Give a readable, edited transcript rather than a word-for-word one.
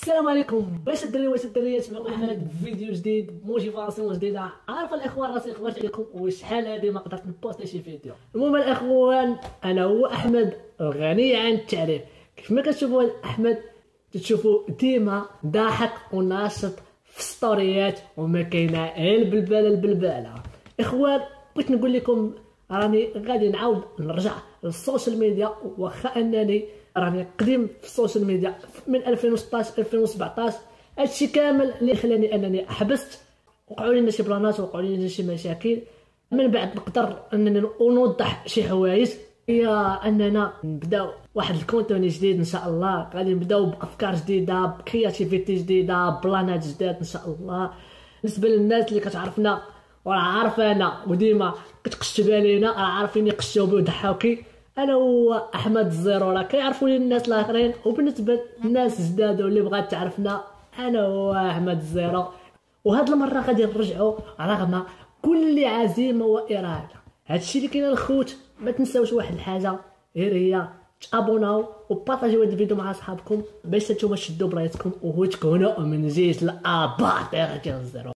السلام عليكم. باش الدراري واش الدريات معكم احمد فيديو جديد، موتيفاسيون جديده. عارف الاخوان راسي خبرت عليكم وشحال هادي ما قدرت نبوستي شي فيديو. المهم الاخوان، انا هو احمد الغني عن التعريف. كيف ما كتشوفوا احمد تشوفوا ديما ضاحك وناشط في ستوريات وما كاينه غير البلباله. اخوان بغيت نقول لكم راني غادي نعاود نرجع للسوشيال ميديا، واخا انني راني قديم في السوشيال ميديا من 2016 2017. هادشي كامل اللي خلاني انني حبست، وقعوا لنا شي بلانات وقعوا لنا شي مشاكل. من بعد نقدر انني نوضح شي حوايج، هي اننا نبداو واحد الكونتوني جديد ان شاء الله. غادي نبداو بافكار جديده، بكرياتيفيتي جديده، بلانات جداد ان شاء الله. بالنسبه للناس اللي كتعرفنا وراه عارفانا وديما كتقشتب علينا، راه عارفين يقشتوا ويضحكوا. انا هو احمد الزيرو، راه كيعرفوني الناس الاخرين. وبالنسبه للناس جداد واللي بغات تعرفنا، انا هو احمد الزيرو. وهاد المره غادي نرجعوا رغم كل عزيمه واراده. هادشي اللي كاين الخوت. ما تنساوش واحد الحاجه، غير هي تابوناو وبارطاجيو هاد الفيديو مع صحابكم باش نتوما تشدوا برايتكم وتكونوا من جيش الاباطره ديال الزيرو.